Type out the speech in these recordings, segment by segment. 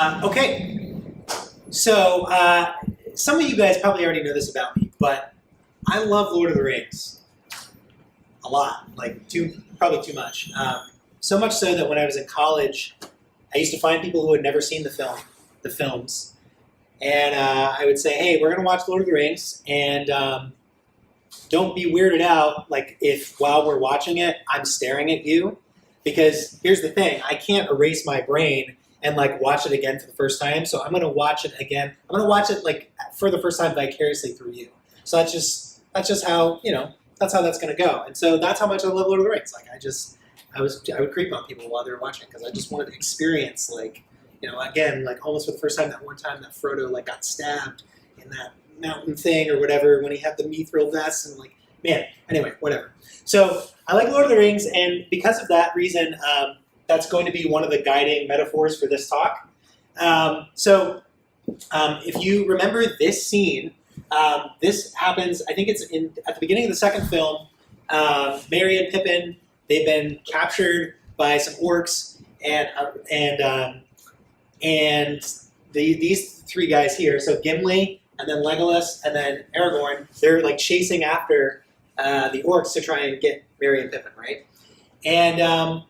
Okay, so some of you guys probably already know this about me, but I love Lord of the Rings a lot, like probably too much. So much so that when I was in college, I used to find people who had never seen the films, and I would say, "Hey, we're going to watch Lord of the Rings, and don't be weirded out, like if while we're watching it, I'm staring at you, because here's the thing: I can't erase my brain and like watch it again for the first time. So I'm going to watch it again. I'm going to watch it like for the first time vicariously through you. So that's just how, that's how that's going to go. And so that's how much I love Lord of the Rings. Like I would creep on people while they were watching because I just wanted to experience again, like almost for the first time, that one time that Frodo like got stabbed in that mountain thing or whatever when he had the mithril vest and like, man, anyway, whatever. So I like Lord of the Rings, and because of that reason, that's going to be one of the guiding metaphors for this talk. If you remember this scene, this happens, I think it's at the beginning of the second film. Merry and Pippin, they've been captured by some orcs, and these three guys here, so Gimli, and then Legolas, and then Aragorn, they're like chasing after the orcs to try and get Merry and Pippin, right? And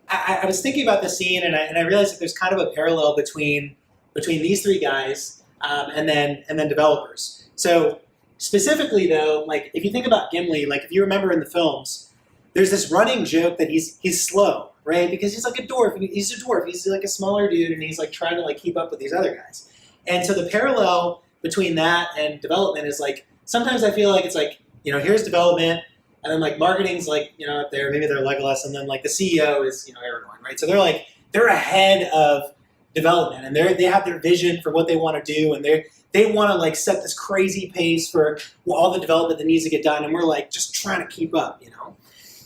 I was thinking about this scene, and I realized that there's kind of a parallel between these three guys and then developers. So specifically, though, like if you think about Gimli, like if you remember in the films, there's this running joke that he's slow, right? Because he's like a dwarf. He's a dwarf. He's like a smaller dude, and he's like trying to like keep up with these other guys. And so the parallel between that and development is like sometimes I feel like it's like here's development. And then like marketing's like, up there, maybe they're Legolas, and then like the CEO is, Aragorn, right? So they're ahead of development, and they have their vision for what they want to do, and they want to like set this crazy pace for all the development that needs to get done, and we're like just trying to keep up,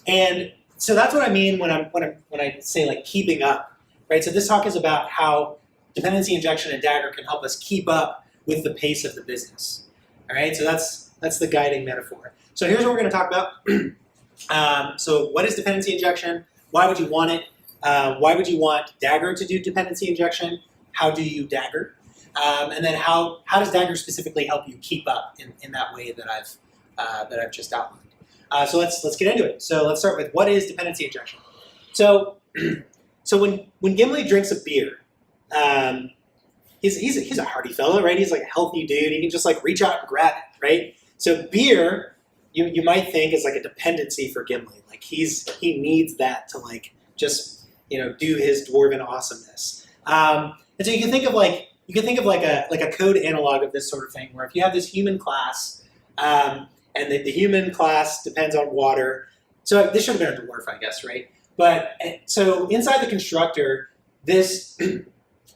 And so that's what I mean when I say like keeping up, right? So this talk is about how dependency injection and Dagger can help us keep up with the pace of the business. All right, so that's the guiding metaphor. So here's what we're going to talk about. So what is dependency injection? Why would you want it? Why would you want Dagger to do dependency injection? How do you Dagger? And then how does Dagger specifically help you keep up in that way that I've just outlined? So let's get into it. So let's start with what is dependency injection. So when Gimli drinks a beer, he's a hearty fellow, right? He's like a healthy dude. He can just like reach out and grab it, right? So beer, you might think is like a dependency for Gimli. Like he needs that to like just do his dwarven awesomeness. And so you can think of like a code analog of this sort of thing, where if you have this human class, and the human class depends on water. So this should have been a dwarf, I guess, right? But so inside the constructor, this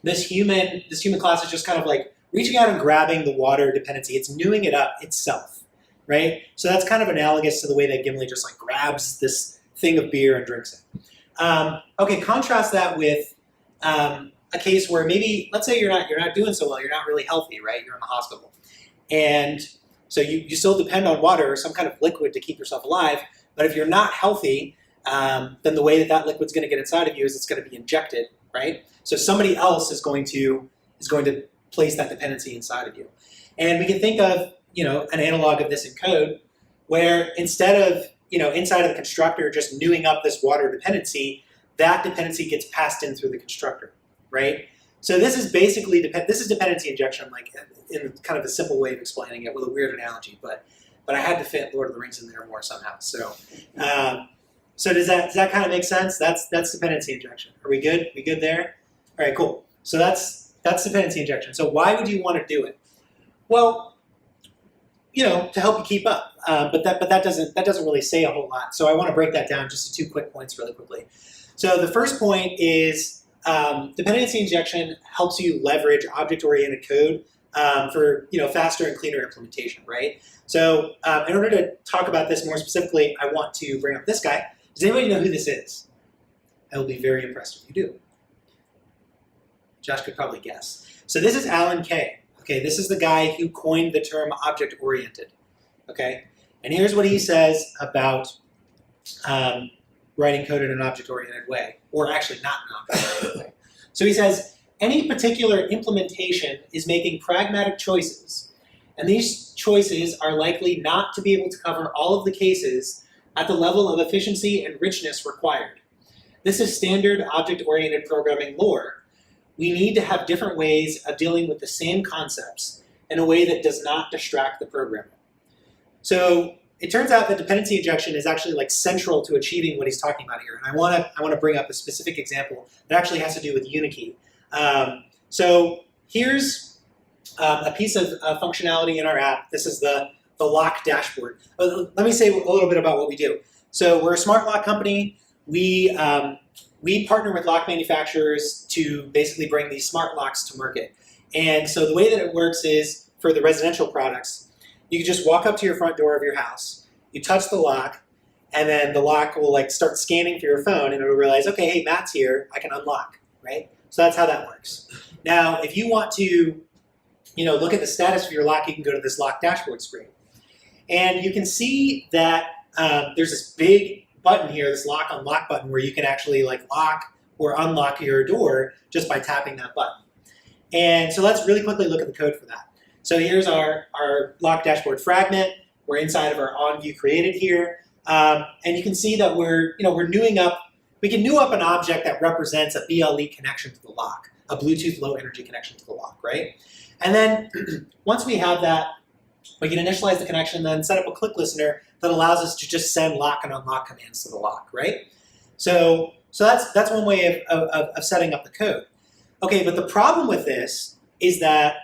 human class is just kind of like reaching out and grabbing the water dependency. It's newing it up itself. Right? So that's kind of analogous to the way that Gimli just like grabs this thing of beer and drinks it. Okay, contrast that with a case where maybe, let's say you're not doing so well, you're not really healthy, right? You're in the hospital. And so you still depend on water or some kind of liquid to keep yourself alive, but if you're not healthy, then the way that liquid's going to get inside of you is it's going to be injected, right? So somebody else is going to place that dependency inside of you. And we can think of an analog of this in code, where instead of, inside of the constructor just newing up this water dependency, that dependency gets passed in through the constructor, right? So this is basically, this is dependency injection, like in kind of a simple way of explaining it with a weird analogy, but I had to fit Lord of the Rings in there more somehow. So does that kind of make sense? That's dependency injection. Are we good? We good there? All right, cool. So that's dependency injection. So why would you want to do it? Well, to help you keep up. But that doesn't really say a whole lot. So I want to break that down just to 2 quick points really quickly. So the first point is dependency injection helps you leverage object-oriented code for faster and cleaner implementation, right? So in order to talk about this more specifically, I want to bring up this guy. Does anybody know who this is? I will be very impressed if you do. Josh could probably guess. So this is Alan Kay. Okay, this is the guy who coined the term object-oriented, okay? And here's what he says about writing code in an object-oriented way, or actually not an object-oriented way. So he says, any particular implementation is making pragmatic choices, and these choices are likely not to be able to cover all of the cases at the level of efficiency and richness required. This is standard object-oriented programming lore. We need to have different ways of dealing with the same concepts in a way that does not distract the programmer. So it turns out that dependency injection is actually like central to achieving what he's talking about here. And I want to bring up a specific example that actually has to do with Unikey. So here's a piece of functionality in our app. This is the lock dashboard. Let me say a little bit about what we do. So we're a smart lock company. We partner with lock manufacturers to basically bring these smart locks to market. And so the way that it works is, for the residential products, you can just walk up to your front door of your house, you touch the lock, and then the lock will like start scanning through your phone, and it'll realize, okay, hey, Matt's here, I can unlock, right? So that's how that works. Now, if you want to, look at the status of your lock, you can go to this lock dashboard screen. And you can see that there's this big button here, this lock unlock button, where you can actually like lock or unlock your door just by tapping that button. And so let's really quickly look at the code for that. So here's our lock dashboard fragment. We're inside of our onView created here. And you can see that we're newing up, we can new up an object that represents a BLE connection to the lock, a Bluetooth low energy connection to the lock, right? And then once we have that, we can initialize the connection, then set up a click listener that allows us to just send lock and unlock commands to the lock, right? So that's one way of setting up the code. Okay, but the problem with this is that,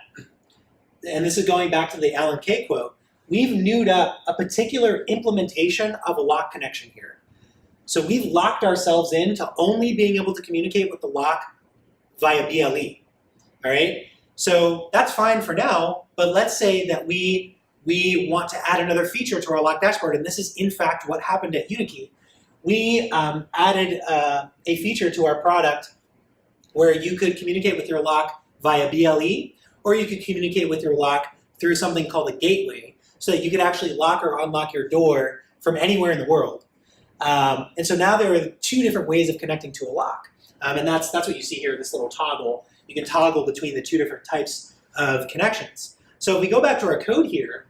and this is going back to the Alan Kay quote, we've newed up a particular implementation of a lock connection here. So we've locked ourselves into only being able to communicate with the lock via BLE, all right? So that's fine for now, but let's say that we want to add another feature to our lock dashboard, and this is in fact what happened at Unikey. We added a feature to our product where you could communicate with your lock via BLE, or you could communicate with your lock through something called a gateway, so that you could actually lock or unlock your door from anywhere in the world. And so now there are two different ways of connecting to a lock. And that's what you see here, this little toggle. You can toggle between the two different types of connections. So if we go back to our code here,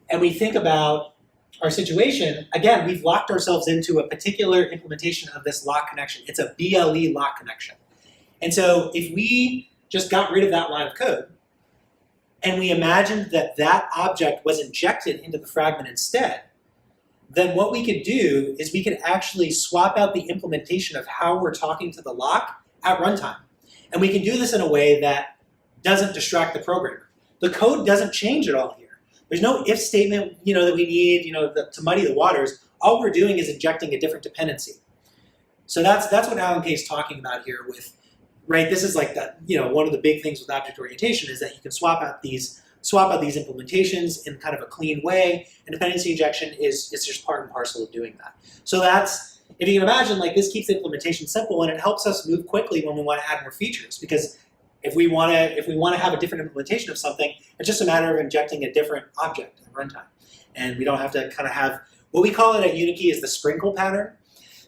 and we think about our situation, again, we've locked ourselves into a particular implementation of this lock connection. It's a BLE lock connection. And so if we just got rid of that line of code, and we imagined that that object was injected into the fragment instead, then what we could do is we could actually swap out the implementation of how we're talking to the lock at runtime. And we can do this in a way that doesn't distract the programmer. The code doesn't change at all here. There's no if statement, that we need, to muddy the waters. All we're doing is injecting a different dependency. So that's what Alan Kay is talking about here with, right? This is like that, one of the big things with object orientation is that you can swap out these implementations in kind of a clean way, and dependency injection is just part and parcel of doing that. So that's, if you can imagine, like this keeps the implementation simple, and it helps us move quickly when we want to add more features, because if we want to have a different implementation of something, it's just a matter of injecting a different object at runtime. And we don't have to kind of have, what we call it at Unikey is the sprinkle pattern.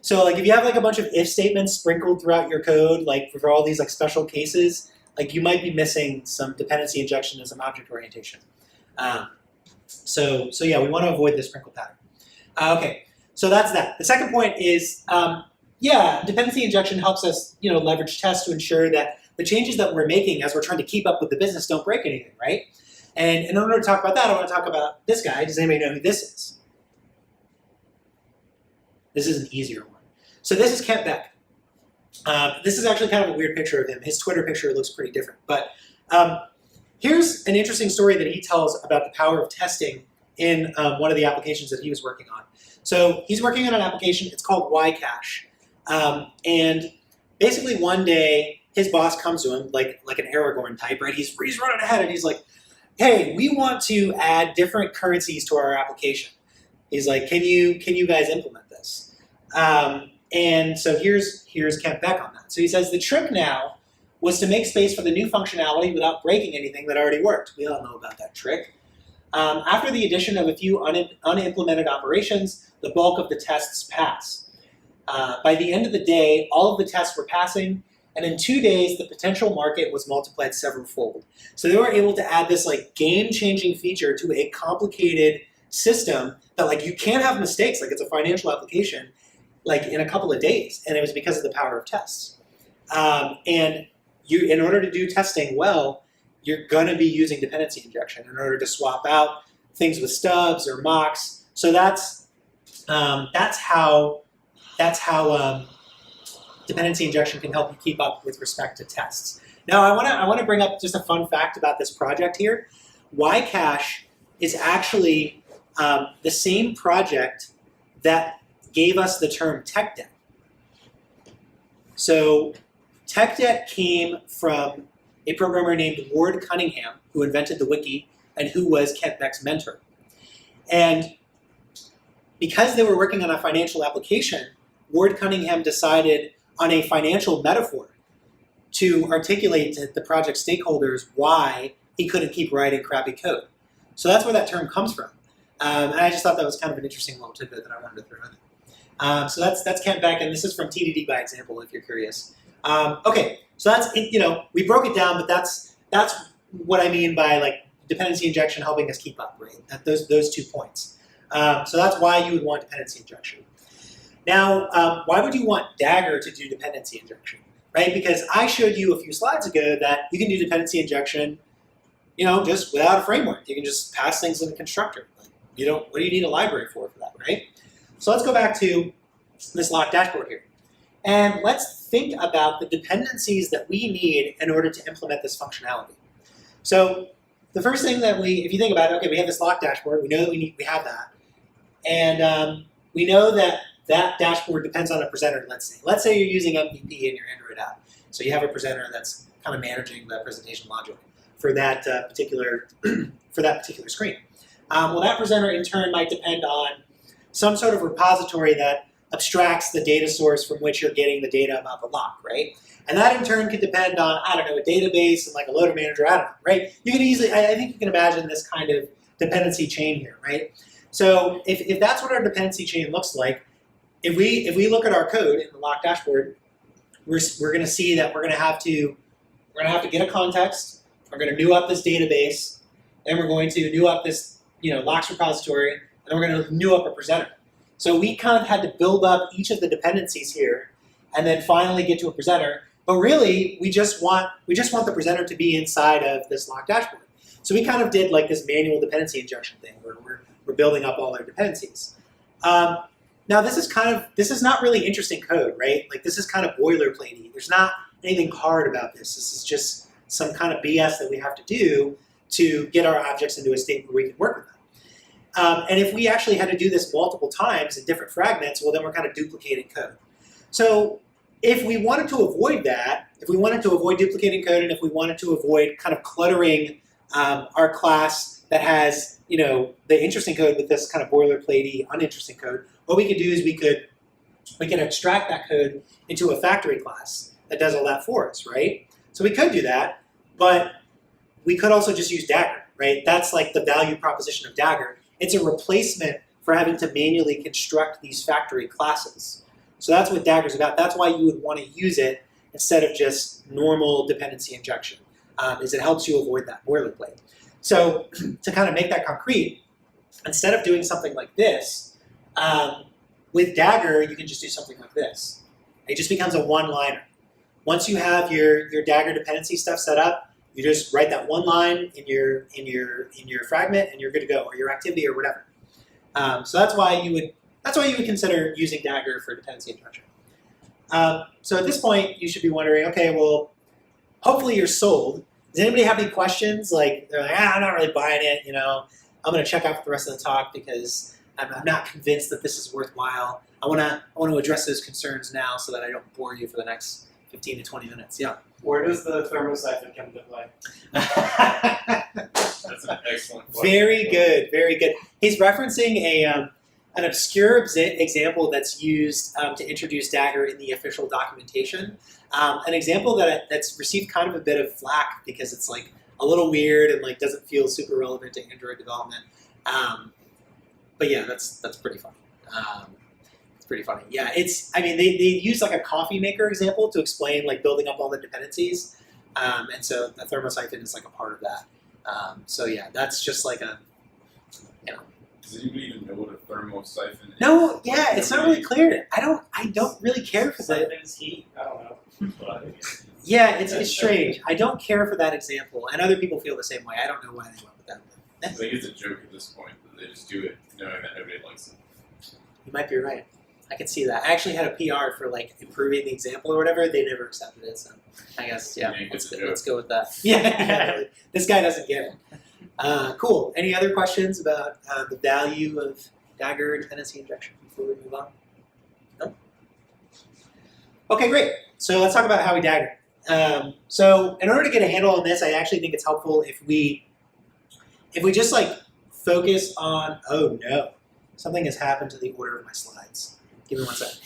So like if you have like a bunch of if statements sprinkled throughout your code, like for all these like special cases, like you might be missing some dependency injection and some object orientation. So yeah, we want to avoid the sprinkle pattern. Okay, so that's that. The second point is, dependency injection helps us, leverage tests to ensure that the changes that we're making as we're trying to keep up with the business don't break anything, right? And in order to talk about that, I want to talk about this guy. Does anybody know who this is? This is an easier one. So this is Kent Beck. This is actually kind of a weird picture of him. His Twitter picture looks pretty different. But here's an interesting story that he tells about the power of testing in one of the applications that he was working on. So he's working on an application. It's called Ycache. And basically one day, his boss comes to him, like an Aragorn type, right? He's running ahead, and he's like, hey, we want to add different currencies to our application. He's like, can you guys implement this? And so here's Kent Beck on that. So he says the trick now was to make space for the new functionality without breaking anything that already worked. We all know about that trick. After the addition of a few unimplemented operations, the bulk of the tests pass. By the end of the day, all of the tests were passing, And in 2 days, the potential market was multiplied several fold. So they were able to add this like game-changing feature to a complicated system that like you can't have mistakes, like it's a financial application, like in a couple of days. And it was because of the power of tests. And in order to do testing well, you're going to be using dependency injection in order to swap out things with stubs or mocks. So that's how dependency injection can help you keep up with respect to tests. Now, I want to bring up just a fun fact about this project here. Ycache is actually the same project that gave us the term tech debt. So tech debt came from a programmer named Ward Cunningham, who invented the wiki and who was Kent Beck's mentor. And because they were working on a financial application, Ward Cunningham decided on a financial metaphor to articulate to the project stakeholders why he couldn't keep writing crappy code. So that's where that term comes from. And I just thought that was kind of an interesting little tidbit that I wanted to throw in there. So that's Kent Beck, and this is from TDD by example, if you're curious. Okay, so that's, we broke it down, but that's what I mean by like dependency injection helping us keep up, right? Those 2 points. So that's why you would want dependency injection. Now, why would you want Dagger to do dependency injection, right? Because I showed you a few slides ago that you can do dependency injection, just without a framework. You can just pass things in a constructor. What do you need a library for that, right? So let's go back to this lock dashboard here. And let's think about the dependencies that we need in order to implement this functionality. So the first thing that if you think about it, okay, we have this lock dashboard. We know that we have that. And we know that dashboard depends on a presenter, let's say. Let's say you're using MVP in your Android app. So you have a presenter that's kind of managing the presentation logic for that particular screen. Well, that presenter in turn might depend on some sort of repository that abstracts the data source from which you're getting the data about the lock, right? And that in turn could depend on, I don't know, a database and like a loader manager, I don't know, right? You can easily, I think you can imagine this kind of dependency chain here, right? So if that's what our dependency chain looks like, if we look at our code in the lock dashboard, we're going to see that we're going to have to get a context. We're going to new up this database, and we're going to new up this locks repository, and we're going to new up a presenter. So we kind of had to build up each of the dependencies here, and then finally get to a presenter. But really, we just want the presenter to be inside of this lock dashboard. So we kind of did like this manual dependency injection thing where we're building up all our dependencies. Now this is not really interesting code, right? Like this is kind of boilerplatey. There's not anything hard about this. This is just some kind of BS that we have to do to get our objects into a state where we can work with them. And if we actually had to do this multiple times in different fragments, well then we're kind of duplicating code. So if we wanted to avoid that, if we wanted to avoid duplicating code, and if we wanted to avoid kind of cluttering our class that has the interesting code with this kind of boilerplatey, uninteresting code, what we could do is we could extract that code into a factory class that does all that for us, right? So we could do that, but we could also just use Dagger, right? That's like the value proposition of Dagger. It's a replacement for having to manually construct these factory classes. So that's what Dagger's about. That's why you would want to use it instead of just normal dependency injection, is it helps you avoid that boilerplate. So to kind of make that concrete, instead of doing something like this, with Dagger, you can just do something like this. It just becomes a one-liner. Once you have your Dagger dependency stuff set up, you just write that one line in your fragment, and you're good to go, or your activity, or whatever. So that's why you would consider using Dagger for dependency injection. So at this point, you should be wondering, okay, well, hopefully you're sold. Does anybody have any questions? Like they're like, I'm not really buying it. I'm going to check out for the rest of the talk because I'm not convinced that this is worthwhile. I want to address those concerns now so that I don't bore you for the next 15 to 20 minutes. Yeah. Where does the thermosiphon come into play? That's an excellent question. Very good, very good. He's referencing an obscure example that's used to introduce Dagger in the official documentation. An example that's received kind of a bit of flack because it's like a little weird and like doesn't feel super relevant to Android development. But yeah, that's pretty fun. It's pretty funny. Yeah, they use like a coffee maker example to explain like building up all the dependencies. And so the thermosiphon is like a part of that. So yeah, that's just like a, Does anybody even know what a thermosiphon is? No, yeah, it's not really clear. I don't really care for that. Siphons heat. I don't know. But I think Yeah, it's strange. I don't care for that example, and other people feel the same way. I don't know why they went with that. I think it's a joke at this point that they just do it knowing that nobody likes it. You might be right. I can see that. I actually had a PR for like improving the example or whatever. They never accepted it, so I guess let's go with that. Yeah, this guy doesn't get it. Cool. Any other questions about the value of Dagger dependency injection before we move on? No. Okay, great. So let's talk about how we Dagger. So in order to get a handle on this, I actually think it's helpful if we just like focus on. Oh no, something has happened to the order of my slides. Give me one second.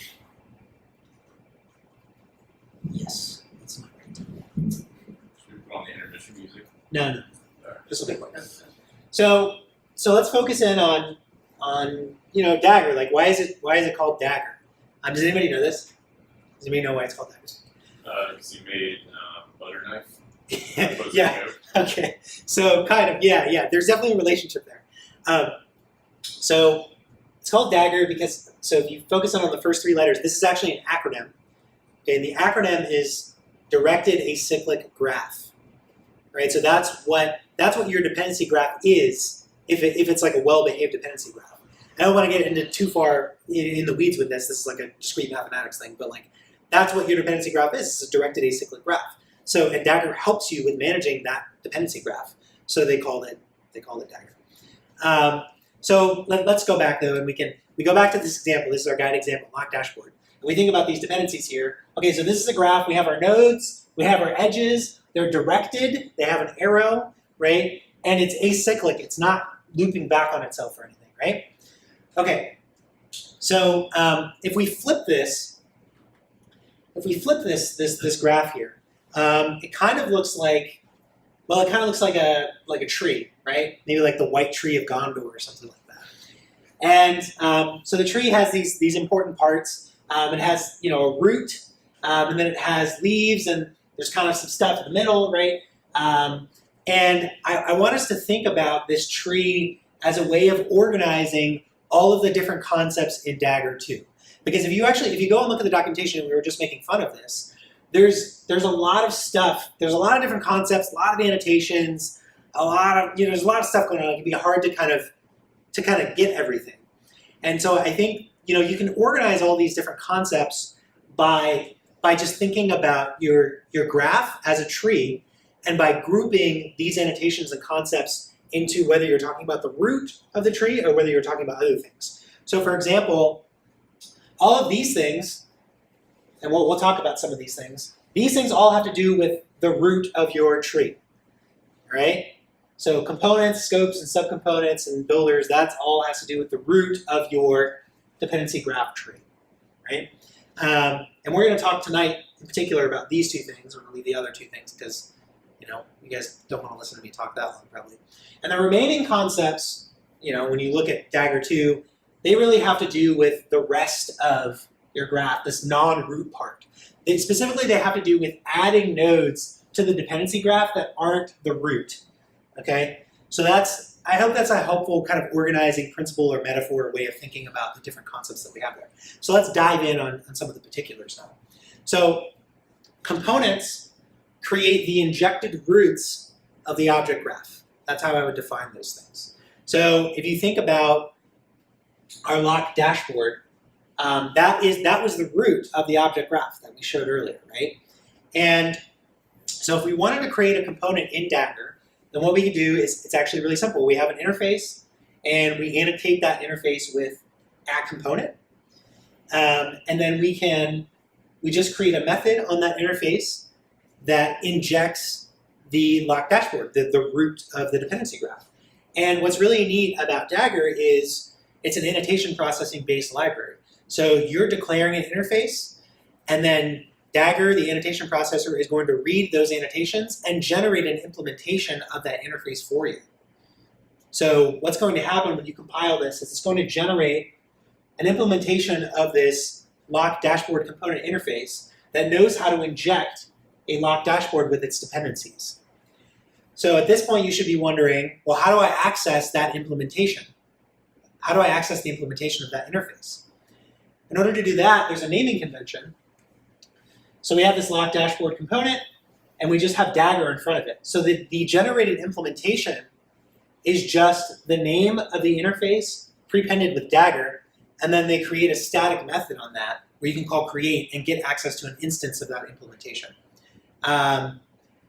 You That's not right. Should we put on the intermission music? No. This will be quick. So let's focus in on Dagger. Like why is it called Dagger? Does anybody know this? Does anybody know why it's called Dagger? Because you made butter knife. Yeah. Okay. So kind of, yeah. There's definitely a relationship there. So it's called Dagger because, so if you focus on the first three letters, this is actually an acronym. Okay, and the acronym is Directed Acyclic Graph. Right? So that's what your dependency graph is if it's like a well-behaved dependency graph. I don't want to get into too far in the weeds with this. This is like a discrete mathematics thing, but like that's what your dependency graph is. It's a directed acyclic graph. So and Dagger helps you with managing that dependency graph. So they called it Dagger. So let's go back though, and we go back to this example. This is our guide example, mock dashboard. And we think about these dependencies here. Okay, so this is a graph. We have our nodes, we have our edges. They're directed. They have an arrow, right? And it's acyclic. It's not looping back on itself or anything, right? Okay. So if we flip this graph here, it kind of looks like a tree, right? Maybe like the white tree of Gondor or something like that. And so the tree has these important parts. It has a root, and then it has leaves, and there's kind of some stuff in the middle, right? And I want us to think about this tree as a way of organizing all of the different concepts in Dagger 2. Because if you go and look at the documentation, and we were just making fun of this, there's a lot of stuff. There's a lot of different concepts, a lot of annotations, there's a lot of stuff going on. It can be hard to kind of get everything. And so I think you can organize all these different concepts by just thinking about your graph as a tree, and by grouping these annotations and concepts into whether you're talking about the root of the tree or whether you're talking about other things. So for example, all of these things, and we'll talk about some of these things all have to do with the root of your tree, right? So components, scopes, and subcomponents, and builders, that all has to do with the root of your dependency graph tree, right? And we're going to talk tonight in particular about these two things. We're going to leave the other two things because you guys don't want to listen to me talk that long probably. And the remaining concepts, when you look at Dagger 2, they really have to do with the rest of your graph, this non-root part. Specifically, they have to do with adding nodes to the dependency graph that aren't the root, okay? So I hope that's a helpful kind of organizing principle or metaphor or way of thinking about the different concepts that we have there. So let's dive in on some of the particulars now. So components create the injected roots of the object graph. That's how I would define those things. So if you think about our locked dashboard, that was the root of the object graph that we showed earlier, right? And so if we wanted to create a component in Dagger, then what we can do is, it's actually really simple. We have an interface, and we annotate that interface with add component. And then we just create a method on that interface that injects the locked dashboard, the root of the dependency graph. And what's really neat about Dagger is it's an annotation processing based library. So you're declaring an interface, and then Dagger, the annotation processor, is going to read those annotations and generate an implementation of that interface for you. So what's going to happen when you compile this is it's going to generate an implementation of this lock dashboard component interface that knows how to inject a lock dashboard with its dependencies. So at this point, you should be wondering, well, how do I access that implementation? How do I access the implementation of that interface? In order to do that, there's a naming convention. So we have this lock dashboard component, and we just have Dagger in front of it. So the generated implementation is just the name of the interface prepended with Dagger, and then they create a static method on that where you can call create and get access to an instance of that implementation.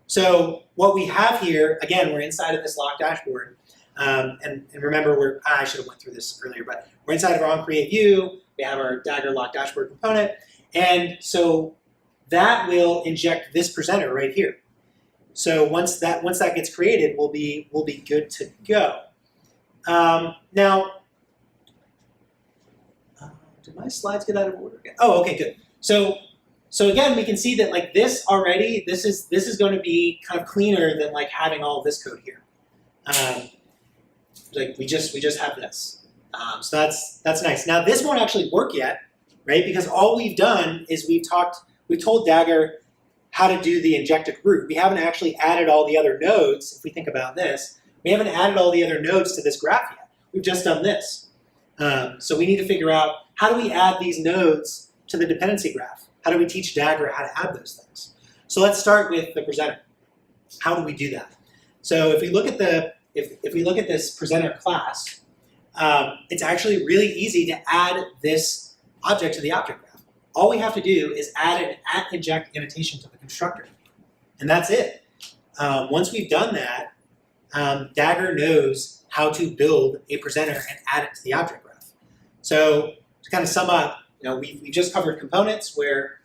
So what we have here, again, we're inside of this lock dashboard. And remember, I should have went through this earlier, but we're inside of our onCreate view. We have our Dagger lock dashboard component. And so that will inject this presenter right here. So once that gets created, we'll be good to go. Now, did my slides get out of order again? Oh, okay, good. So again, we can see that like this already, this is going to be kind of cleaner than like having all of this code here. Like we just have this. So that's nice. Now this won't actually work yet, right? Because all we've done is we've told Dagger how to do the injected root. We haven't actually added all the other nodes. If we think about this, we haven't added all the other nodes to this graph yet. We've just done this. So we need to figure out how do we add these nodes to the dependency graph? How do we teach Dagger how to add those things? So let's start with the presenter. How do we do that? So if we look at if we look at this presenter class, it's actually really easy to add this object to the object graph. All we have to do is add an @inject annotation to the constructor, and that's it. Once we've done that, Dagger knows how to build a presenter and add it to the object graph. So to kind of sum up, we just covered components where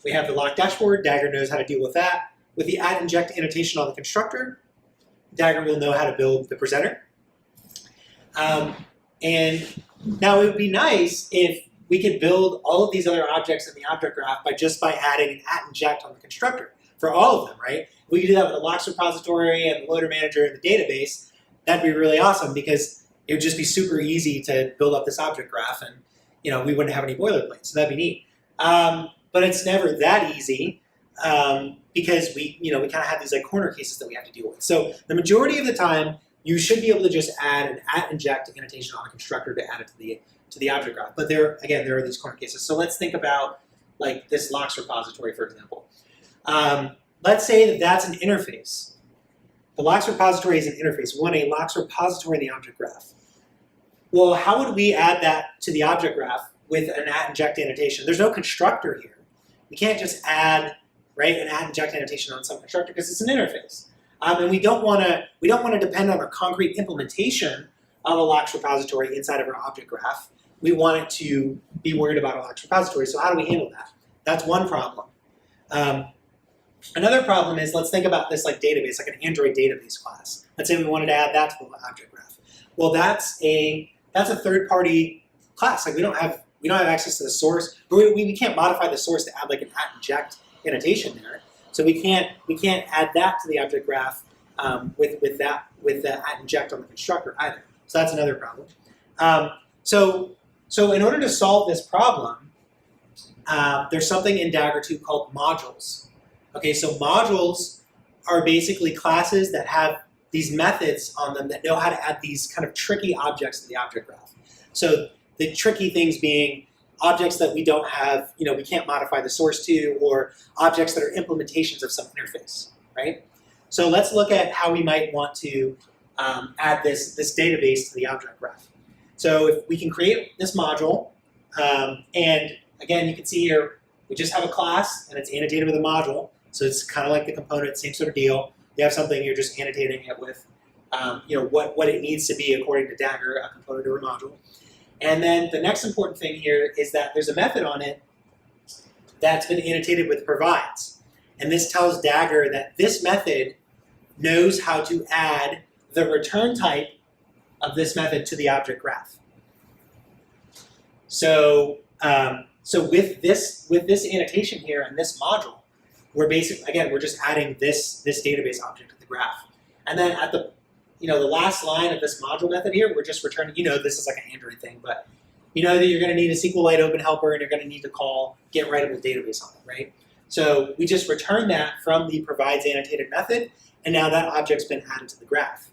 we have the lock dashboard. Dagger knows how to deal with that. With the @inject annotation on the constructor, Dagger will know how to build the presenter. And now it would be nice if we could build all of these other objects in the object graph by adding an @inject on the constructor for all of them, right? If we could do that with the locks repository and the loader manager and the database, that'd be really awesome because it would just be super easy to build up this object graph and we wouldn't have any boilerplate, so that'd be neat. But it's never that easy because we kind of have these like corner cases that we have to deal with. So the majority of the time, you should be able to just add an @inject annotation on a constructor to add it to the object graph. But there are these corner cases. So let's think about like this locks repository, for example. Let's say that that's an interface. The locks repository is an interface. We want a locks repository in the object graph. Well, how would we add that to the object graph with an @inject annotation? There's no constructor here. We can't just add an @inject annotation on some constructor because it's an interface. And we don't want to depend on a concrete implementation of a locks repository inside of our object graph. We want it to be worried about a locks repository. So how do we handle that? That's one problem. Another problem is, let's think about this like database, like an Android database class. Let's say we wanted to add that to the object graph. Well, that's a third-party class. Like we don't have access to the source, but we can't modify the source to add like an @inject annotation there. So we can't add that to the object graph with the @inject on the constructor either. So that's another problem. So in order to solve this problem, there's something in Dagger 2 called modules. Okay, so modules are basically classes that have these methods on them that know how to add these kind of tricky objects to the object graph. So the tricky things being objects that we don't have, we can't modify the source to, or objects that are implementations of some interface, right? So let's look at how we might want to add this database to the object graph. So if we can create this module, and again, you can see here, we just have a class and it's annotated with a module. So it's kind of like the component, same sort of deal. You have something, you're just annotating it with what it needs to be according to Dagger, a component or a module. And then the next important thing here is that there's a method on it that's been annotated with provides. And this tells Dagger that this method knows how to add the return type of this method to the object graph. So with this annotation here and this module, we're just adding this database object to the graph. And then at the last line of this module method here, we're just returning, this is like an Android thing, but you know that you're going to need a SQLite open helper and you're going to need to call get writable database on it, right? So we just return that from the provides annotated method, and now that object's been added to the graph.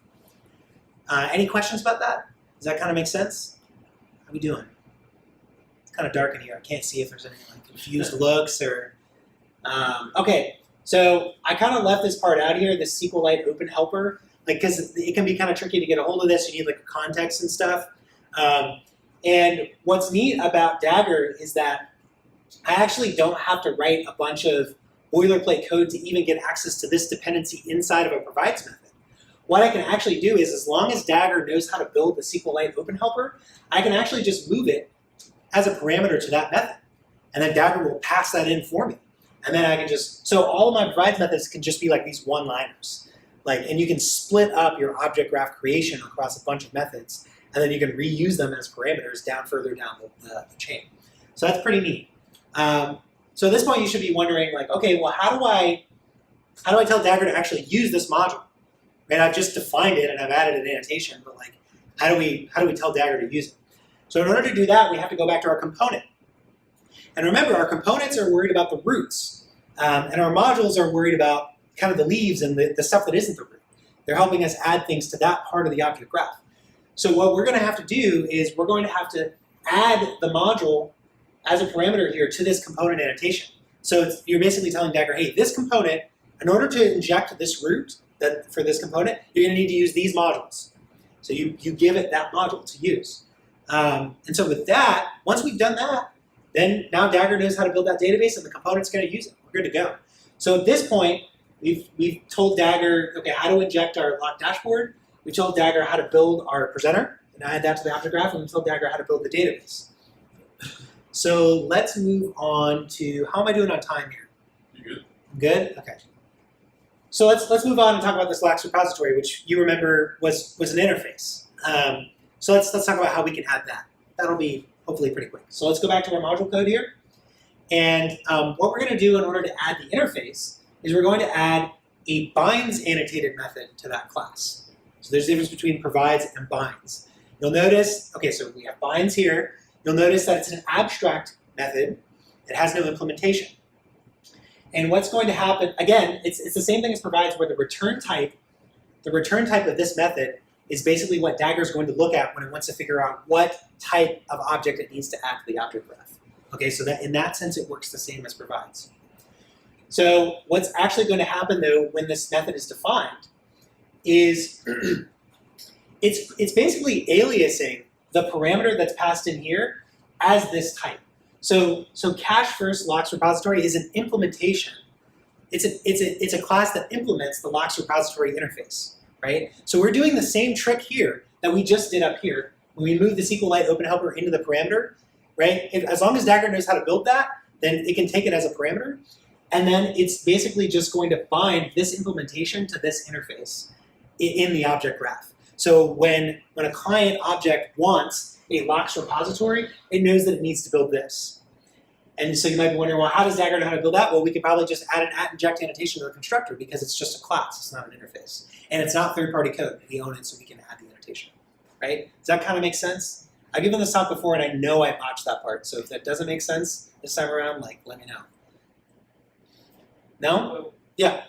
Any questions about that? Does that kind of make sense? How we doing? It's kind of dark in here. I can't see if there's any like confused looks or. Okay, so I kind of left this part out here, the SQLite open helper, like because it can be kind of tricky to get a hold of this. You need like a context and stuff. And what's neat about Dagger is that I actually don't have to write a bunch of boilerplate code to even get access to this dependency inside of a provides method. What I can actually do is, as long as Dagger knows how to build the SQLite open helper, I can actually just move it as a parameter to that method. And then Dagger will pass that in for me. And then I can just, so all of my provides methods can just be like these one-liners. And you can split up your object graph creation across a bunch of methods, and then you can reuse them as parameters further down the chain. So that's pretty neat. So at this point, you should be wondering, like, okay, well, how do I tell Dagger to actually use this module? Right, I've just defined it and I've added an annotation, but like, how do we tell Dagger to use it? So in order to do that, we have to go back to our component. And remember, our components are worried about the roots, and our modules are worried about kind of the leaves and the stuff that isn't the root. They're helping us add things to that part of the object graph. So what we're going to have to do is we're going to have to add the module as a parameter here to this component annotation. So you're basically telling Dagger, hey, this component, in order to inject this root for this component, you're going to need to use these modules. So you give it that module to use. And so with that, once we've done that, then now Dagger knows how to build that database and the component's going to use it. We're good to go. So at this point, we've told Dagger, okay, how to inject our lock dashboard. We told Dagger how to build our presenter and add that to the object graph, and we told Dagger how to build the database. So let's move on to, how am I doing on time here? You good? Good? Okay. So let's move on and talk about this lax repository, which you remember was an interface. So let's talk about how we can add that. That'll be hopefully pretty quick. So let's go back to our module code here. And what we're going to do in order to add the interface is we're going to add a binds annotated method to that class. So there's a difference between provides and binds. You'll notice, okay, so we have binds here. You'll notice that it's an abstract method. It has no implementation. And what's going to happen, again, it's the same thing as provides, where the return type of this method is basically what Dagger is going to look at when it wants to figure out what type of object it needs to add to the object graph. Okay, so that in that sense, it works the same as provides. So what's actually going to happen, though, when this method is defined is it's basically aliasing the parameter that's passed in here as this type. So cache first locks repository is an implementation. It's a class that implements the locks repository interface, right? So we're doing the same trick here that we just did up here when we moved the SQLite open helper into the parameter, right? As long as Dagger knows how to build that, then it can take it as a parameter, and then it's basically just going to bind this implementation to this interface in the object graph. So when a client object wants a locks repository, it knows that it needs to build this. And so you might be wondering, well, how does Dagger know how to build that? Well, we could probably just add an @inject annotation to the constructor because it's just a class, it's not an interface. And it's not third-party code. We own it, so we can add the annotation, right? Does that kind of make sense? I've given this talk before, and I know I botched that part. So if that doesn't make sense this time around, like, let me know. No? Yeah.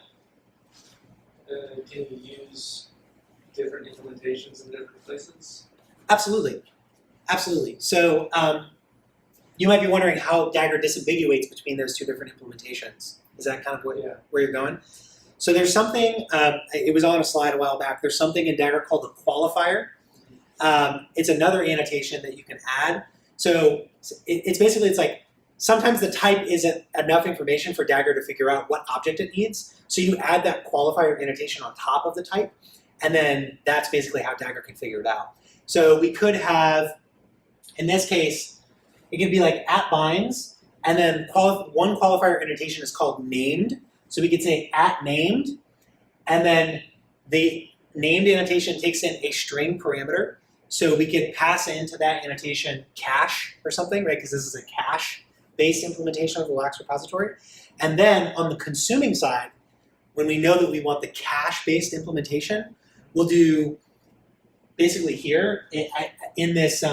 Can you use different implementations in different places? Absolutely. Absolutely. So you might be wondering how Dagger disambiguates between those two different implementations. Is that kind of where you're going? So there's something, it was on a slide a while back, there's something in Dagger called the Qualifier. It's another annotation that you can add. So it's like, sometimes the type isn't enough information for Dagger to figure out what object it needs. So you add that qualifier annotation on top of the type, and then that's basically how Dagger can figure it out. So we could have, in this case, it could be like @binds, and then one qualifier annotation is called named. So we could say @named, and then the named annotation takes in a string parameter. So we could pass into that annotation cache or something, right? Because this is a cache-based implementation of the locks repository. And then on the consuming side, when we know that we want the cache-based implementation, we'll do basically here in this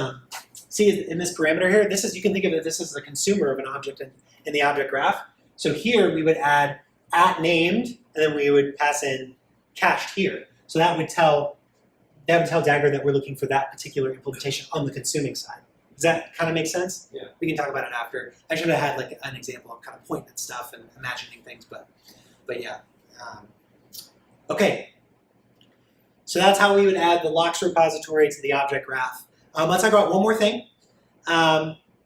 see in this parameter here, this is, you can think of it, this is the consumer of an object in the object graph. So here we would add @named, and then we would pass in cached here. So that would tell Dagger that we're looking for that particular implementation on the consuming side. Does that kind of make sense? Yeah. We can talk about it after. I should have had like an example of kind of pointing at stuff and imagining things, but yeah. Okay. So that's how we would add the locks repository to the object graph. Let's talk about one more thing.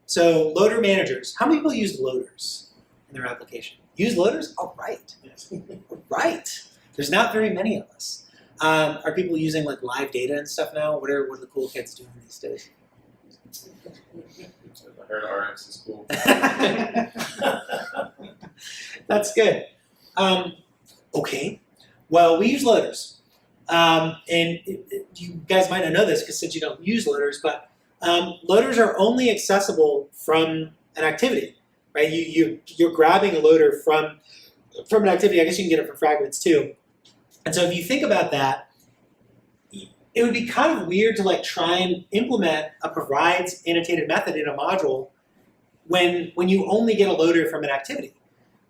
So loader managers. How many people use loaders in their application? Use loaders? All right. All right. There's not very many of us. Are people using like live data and stuff now? What are the cool kids doing these days? I heard RX is cool. That's good. Okay. Well, we use loaders. You guys might not know this because since you don't use loaders, but loaders are only accessible from an activity, right? You're grabbing a loader from an activity. I guess you can get it from fragments too. And so if you think about that, it would be kind of weird to like try and implement a provides annotated method in a module when you only get a loader from an activity.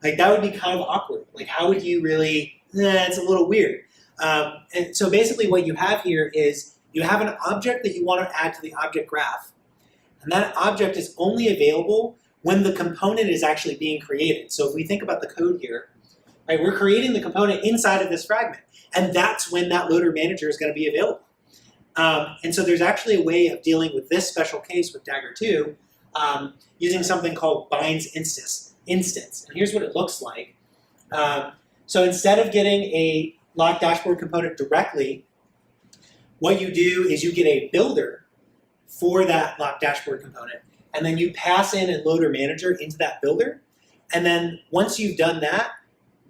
Like that would be kind of awkward. Like how would you really, it's a little weird. And so basically what you have here is you have an object that you want to add to the object graph. And that object is only available when the component is actually being created. So if we think about the code here, right, we're creating the component inside of this fragment. And that's when that loader manager is going to be available. And so there's actually a way of dealing with this special case with Dagger 2 using something called binds instance. And here's what it looks like. So instead of getting a lock dashboard component directly, what you do is you get a builder for that lock dashboard component, and then you pass in a loader manager into that builder. And then once you've done that,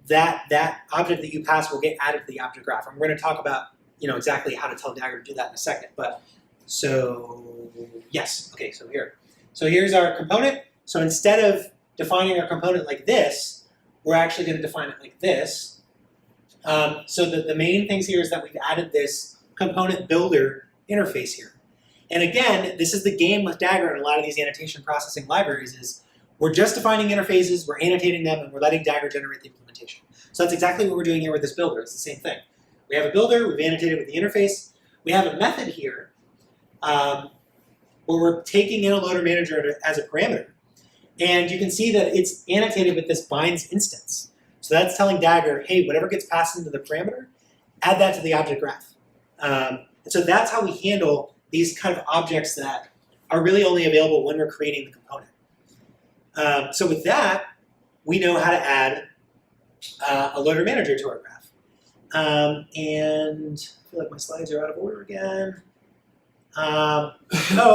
that object that you pass will get added to the object graph. And we're going to talk about exactly how to tell Dagger to do that in a second. But so yes, okay, so here's our component. So instead of defining our component like this, we're actually going to define it like this. So the main things here is that we've added this component builder interface here. And again, this is the game with Dagger and a lot of these annotation processing libraries is we're just defining interfaces, we're annotating them, and we're letting Dagger generate the implementation. So that's exactly what we're doing here with this builder. It's the same thing. We have a builder, we've annotated with the interface. We have a method here where we're taking in a loader manager as a parameter. And you can see that it's annotated with this binds instance. So that's telling Dagger, hey, whatever gets passed into the parameter, add that to the object graph. And so that's how we handle these kind of objects that are really only available when we're creating the component. So with that, we know how to add a loader manager to our graph. And I feel like my slides are out of order again. Oh,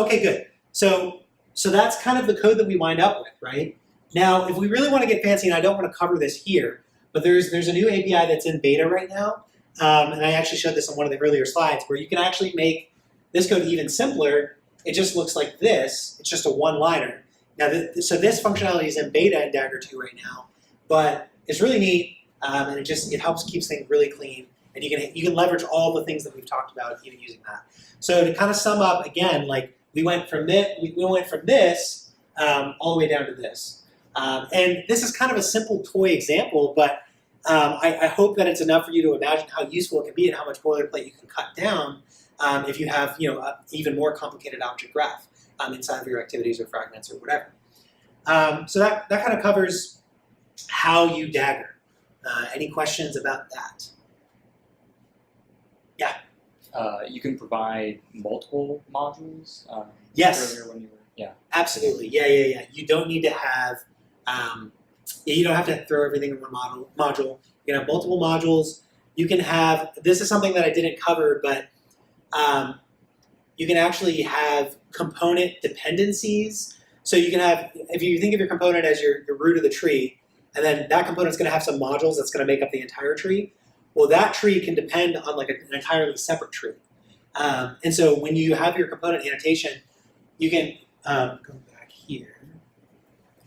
okay, good. So that's kind of the code that we wind up with, right? Now, if we really want to get fancy, and I don't want to cover this here, but there's a new API that's in beta right now, and I actually showed this on one of the earlier slides, where you can actually make this code even simpler. It just looks like this. It's just a one-liner. Now, so this functionality is in beta in Dagger 2 right now, but it's really neat, and it helps keeps things really clean, and you can leverage all the things that we've talked about even using that. So to kind of sum up again, like we went from this all the way down to this. And this is kind of a simple toy example, but I hope that it's enough for you to imagine how useful it can be and how much boilerplate you can cut down if you have an even more complicated object graph inside of your activities or fragments or whatever. So that kind of covers how you Dagger. Any questions about that? Yeah. You can provide multiple modules. Yes. Earlier when you were, yeah. Absolutely. Yeah. You don't need to have. You don't have to throw everything in one module. You can have multiple modules. You can have. This is something that I didn't cover, but you can actually have component dependencies. So you can have, if you think of your component as your root of the tree, and then that component is going to have some modules that's going to make up the entire tree. Well, that tree can depend on like an entirely separate tree. And so when you have your component annotation, you can go back here.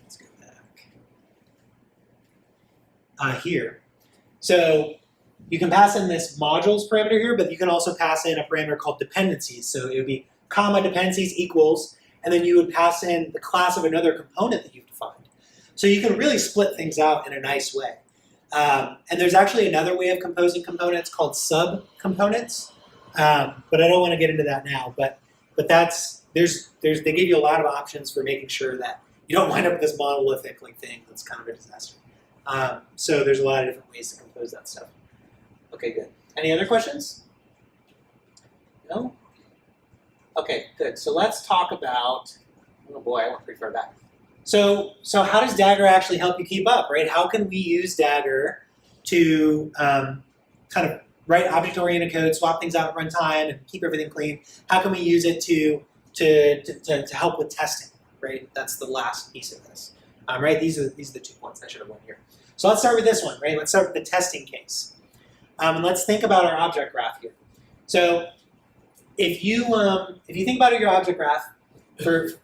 Let's go back. Here. So you can pass in this modules parameter here, but you can also pass in a parameter called dependencies. So it would be comma dependencies equals, and then you would pass in the class of another component that you've defined. So you can really split things out in a nice way. And there's actually another way of composing components called subcomponents, but I don't want to get into that now. But they give you a lot of options for making sure that you don't wind up with this monolithic thing that's kind of a disaster. So there's a lot of different ways to compose that stuff. Okay, good. Any other questions? No? Okay, good. So let's talk about, oh boy, I went pretty far back. So how does Dagger actually help you keep up, right? How can we use Dagger to kind of write object-oriented code, swap things out at runtime, and keep everything clean? How can we use it to help with testing, right? That's the last piece of this, right? These are the 2 points I should have won here. So let's start with this one, right? Let's start with the testing case, and let's think about our object graph here. So if you think about your object graph,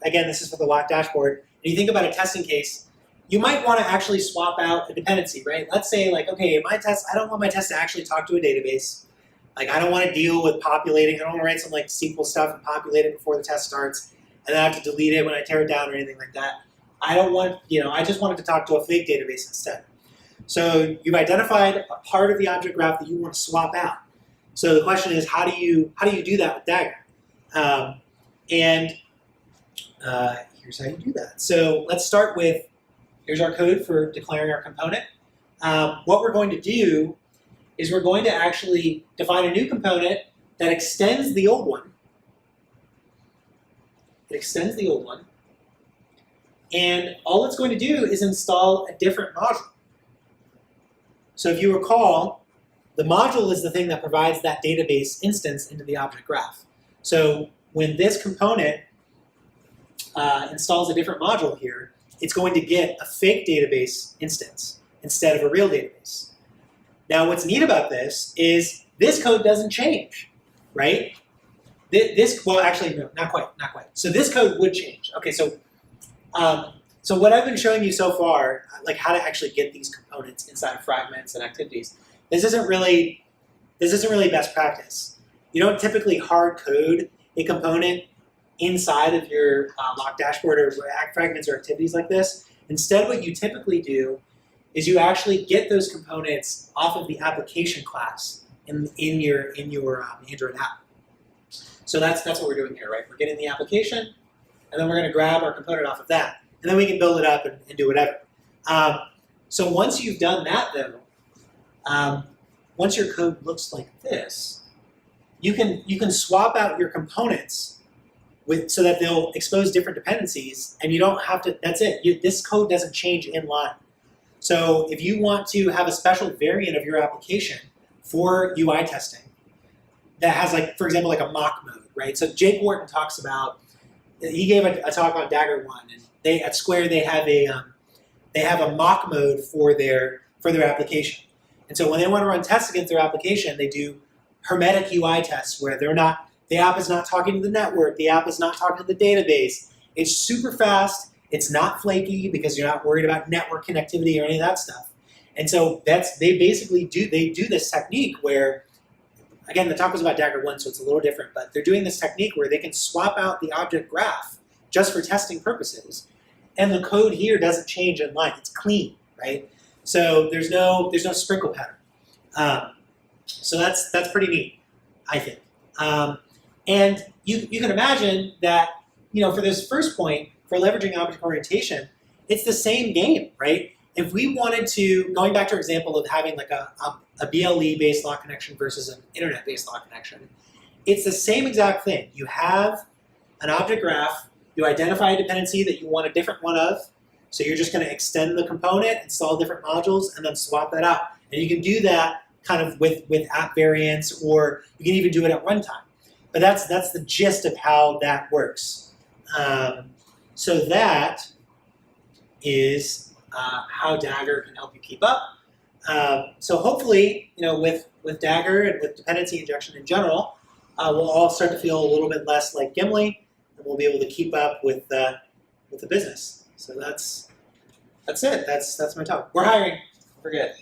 again, this is for the lock dashboard, and you think about a testing case, you might want to actually swap out a dependency, right? Let's say okay, my test, I don't want my test to actually talk to a database. I don't want to deal with populating. I don't want to write some SQL stuff and populate it before the test starts, and then I have to delete it when I tear it down or anything like that. I don't want, I just wanted to talk to a fake database instead. So you've identified a part of the object graph that you want to swap out. So the question is, how do you do that with Dagger? Here's how you do that. So let's start with, here's our code for declaring our component. What we're going to do is we're going to actually define a new component that extends the old one. It extends the old one. And all it's going to do is install a different module. So if you recall, the module is the thing that provides that database instance into the object graph. So when this component installs a different module here, it's going to get a fake database instance instead of a real database. Now what's neat about this is this code doesn't change, right? Well, actually, no, not quite. So this code would change. Okay, so what I've been showing you so far, how to actually get these components inside of fragments and activities, this isn't really best practice. You don't typically hard code a component inside of your lock dashboard or fragments or activities like this. Instead, what you typically do is you actually get those components off of the application class in your Android app. So that's what we're doing here, right? We're getting the application, and then we're going to grab our component off of that, and then we can build it up and do whatever. So once you've done that, though, once your code looks like this, you can swap out your components so that they'll expose different dependencies, and you don't have to. That's it. This code doesn't change in line. So if you want to have a special variant of your application for UI testing that has, for example, a mock mode, right? So Jake Wharton talks about. He gave a talk on Dagger 1, and at Square they have a mock mode for their application. And so when they want to run tests against their application, they do hermetic UI tests where the app is not talking to the network, the app is not talking to the database. It's super fast, it's not flaky because you're not worried about network connectivity or any of that stuff. And so they do this technique where, again, the talk was about Dagger 1, so it's a little different, but they're doing this technique where they can swap out the object graph just for testing purposes, and the code here doesn't change in line. It's clean, right? So there's no sprinkle pattern. So that's pretty neat, I think. And you can imagine that, for this first point, for leveraging object orientation, it's the same game, right? If we wanted to, going back to our example of having a BLE-based lock connection versus an internet-based lock connection, it's the same exact thing. You have an object graph, you identify a dependency that you want a different one of, so you're just going to extend the component, install different modules, and then swap that out. And you can do that kind of with app variants, or you can even do it at runtime. But that's the gist of how that works. So that is how Dagger can help you keep up. So hopefully, with Dagger and with dependency injection in general, we'll all start to feel a little bit less like Gimli, and we'll be able to keep up with the business. So that's it. That's my talk. We're hiring. Forget.